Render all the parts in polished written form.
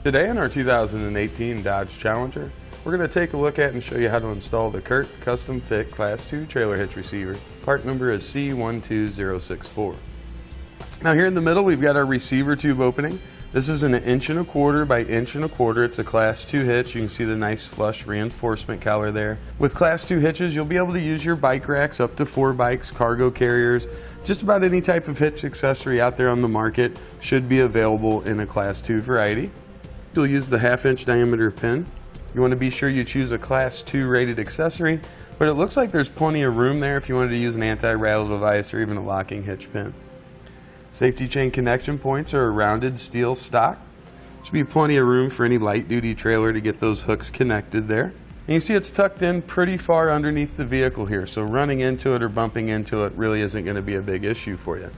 Today in our 2018 Dodge Challenger, we're going to take a look at and show you how to install the CURT Custom Fit Class 2 Trailer Hitch Receiver. Part number is C12064. Now here in the middle we've got our receiver tube opening. This is an 1¼ inch by 1¼ inch. It's a Class 2 hitch. You can see the nice flush reinforcement collar there. With Class 2 hitches, you'll be able to use your bike racks up to 4 bikes, cargo carriers, just about any type of hitch accessory out there on the market should be available in a Class 2 variety. You'll use the 1/2 inch diameter pin. You want to be sure you choose a Class 2 rated accessory, but it looks like there's plenty of room there if you wanted to use an anti-rattle device or even a locking hitch pin. Safety chain connection points are a rounded steel stock. Should be plenty of room for any light duty trailer to get those hooks connected there. And you see it's tucked in pretty far underneath the vehicle here, so running into it or bumping into it really isn't going to be a big issue for you.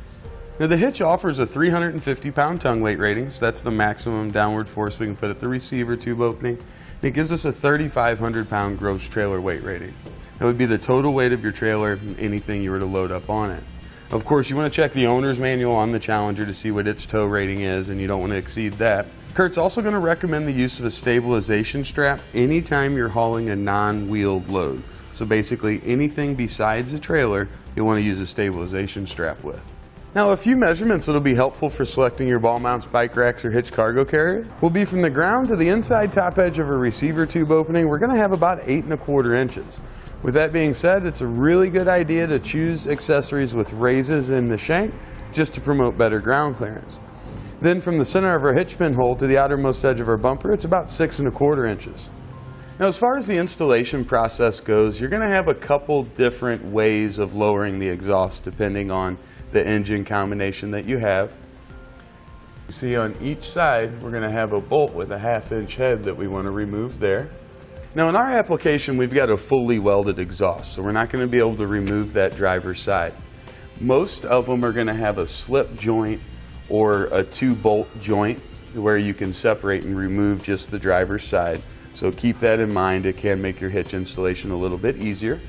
Now the hitch offers a 350-pound tongue weight rating, so that's the maximum downward force we can put at the receiver tube opening. And it gives us a 3,500-pound gross trailer weight rating. That would be the total weight of your trailer and anything you were to load up on it. Of course, you want to check the owner's manual on the Challenger to see what its tow rating is, and you don't want to exceed that. CURT's also going to recommend the use of a stabilization strap anytime you're hauling a non-wheeled load. So basically anything besides a trailer, you'll want to use a stabilization strap with. Now a few measurements that'll be helpful for selecting your ball mounts, bike racks, or hitch cargo carrier will be from the ground to the inside top edge of a receiver tube opening. We're going to have about 8¼ inches. With that being said, it's a really good idea to choose accessories with raises in the shank just to promote better ground clearance. Then from the center of our hitch pin hole to the outermost edge of our bumper, it's about 6¼ inches. Now as far as the installation process goes, you're going to have a couple different ways of lowering the exhaust depending on the engine combination that you have. You see on each side we're going to have a bolt with a 1/2 inch head that we want to remove there. Now in our application we've got a fully welded exhaust, so we're not going to be able to remove that driver's side. Most of them are going to have a slip joint or a 2-bolt joint where you can separate and remove just the driver's side. So keep that in mind. It can make your hitch installation a little bit easier.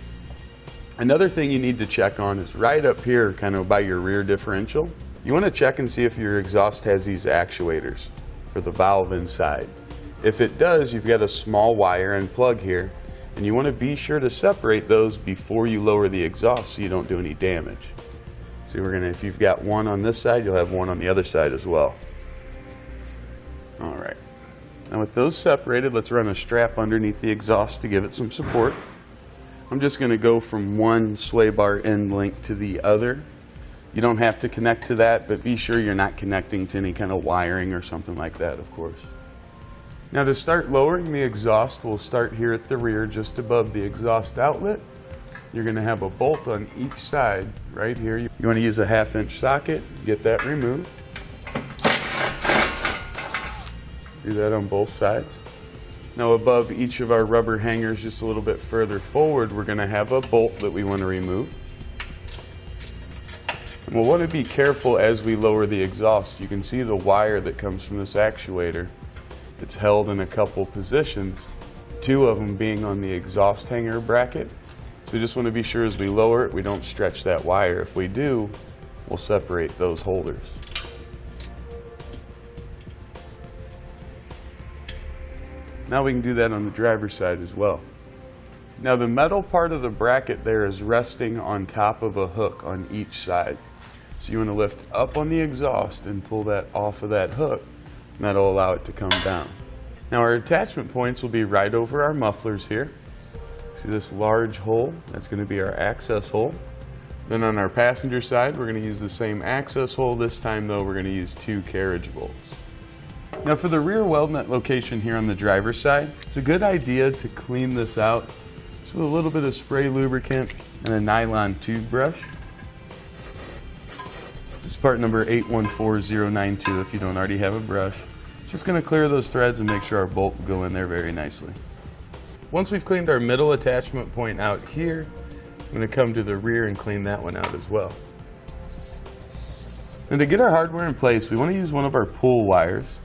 Another thing you need to check on is right up here, kind of by your rear differential. You want to check and see if your exhaust has these actuators for the valve inside. If it does, you've got a small wire and plug here, and you want to be sure to separate those before you lower the exhaust so you don't do any damage. See, if you've got one on this side, you'll have one on the other side as well. All right. Now with those separated, let's run a strap underneath the exhaust to give it some support. I'm just going to go from one sway bar end link to the other. You don't have to connect to that, but be sure you're not connecting to any kind of wiring or something like that, of course. Now to start lowering the exhaust, we'll start here at the rear just above the exhaust outlet. You're going to have a bolt on each side right here. You want to use a 1/2 inch socket, get that removed. Do that on both sides. Now above each of our rubber hangers, just a little bit further forward, we're going to have a bolt that we want to remove. And we'll want to be careful as we lower the exhaust. You can see the wire that comes from this actuator. It's held in a couple positions, 2 of them being on the exhaust hanger bracket. So we just want to be sure as we lower it, we don't stretch that wire. If we do, we'll separate those holders. Now we can do that on the driver's side as well. Now the metal part of the bracket there is resting on top of a hook on each side. So you want to lift up on the exhaust and pull that off of that hook, and that'll allow it to come down. Now our attachment points will be right over our mufflers here. See this large hole? That's going to be our access hole. Then on our passenger side, we're going to use the same access hole. This time though, we're going to use 2 carriage bolts. Now for the rear weld nut location here on the driver's side, it's a good idea to clean this out just with a little bit of spray lubricant and a nylon tube brush. This is part number 814092 if you don't already have a brush. Just going to clear those threads and make sure our bolt will go in there very nicely. Once we've cleaned our middle attachment point out here, I'm going to come to the rear and clean that one out as well. And to get our hardware in place, we want to use one of our pull wires.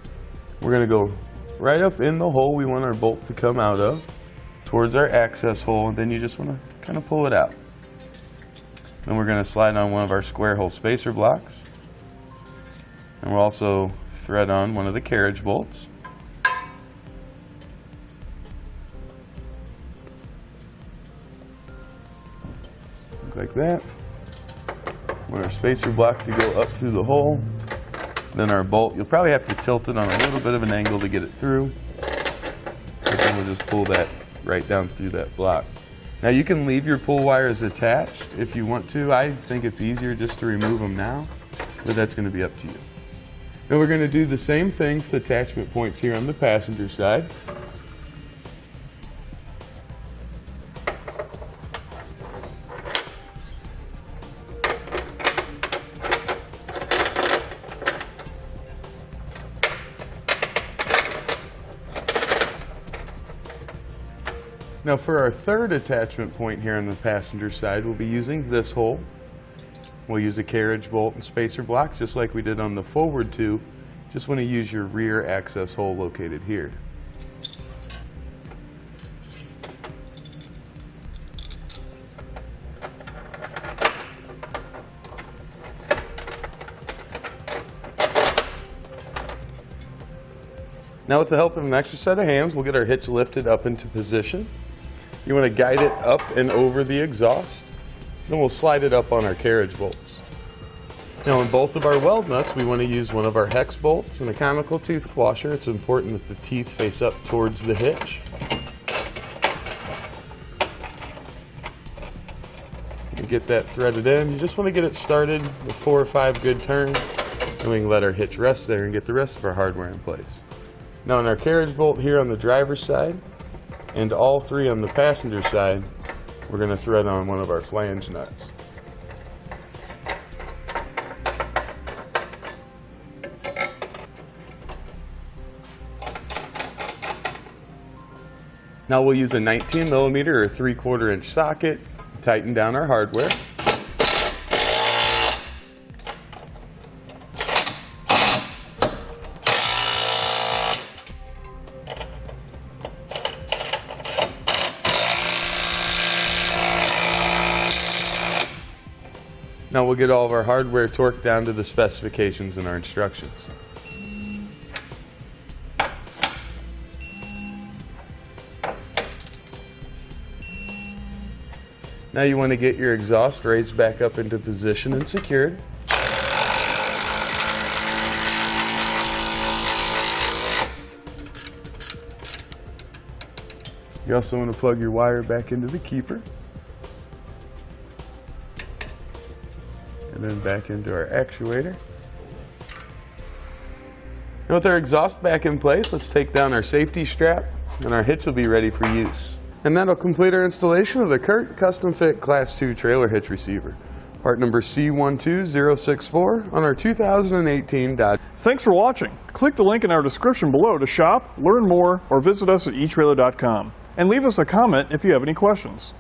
We're going to go right up in the hole we want our bolt to come out of, towards our access hole, and then you just want to kind of pull it out. Then we're going to slide on one of our square hole spacer blocks, and we'll also thread on one of the carriage bolts. look like that. Want our spacer block to go up through the hole. Then our bolt, you'll probably have to tilt it on a little bit of an angle to get it through. But then we'll just pull that right down through that block. Now you can leave your pull wires attached if you want to. I think it's easier just to remove them now, but that's going to be up to you. Then we're going to do the same thing for the attachment points here on the passenger side. Now for our third attachment point here on the passenger side, we'll be using this hole. We'll use a carriage bolt and spacer block just like we did on the forward two. Just want to use your rear access hole located here. Now with the help of an extra set of hands, we'll get our hitch lifted up into position. You want to guide it up and over the exhaust. Then we'll slide it up on our carriage bolts. Now in both of our weld nuts, we want to use one of our hex bolts and a conical tooth washer. It's important that the teeth face up towards the hitch. You get that threaded in. You just want to get it started with 4 or 5 good turns, and we can let our hitch rest there and get the rest of our hardware in place. Now on our carriage bolt here on the driver's side, and all 3 on the passenger side, we're going to thread on one of our flange nuts. Now we'll use a 19mm or 3/4 inch socket, tighten down our hardware. Now we'll get all of our hardware torqued down to the specifications in our instructions. Now you want to get your exhaust raised back up into position and secured. You also want to plug your wire back into the keeper. And then back into our actuator. Now with our exhaust back in place, let's take down our safety strap and our hitch will be ready for use. And that'll complete our installation of the CURT Custom Fit Class 2 Trailer Hitch Receiver. Part number C12064 on our 2018 Dodge. Thanks for watching. Click the link in our description below to shop, learn more, or visit us at etrailer.com. And leave us a comment if you have any questions.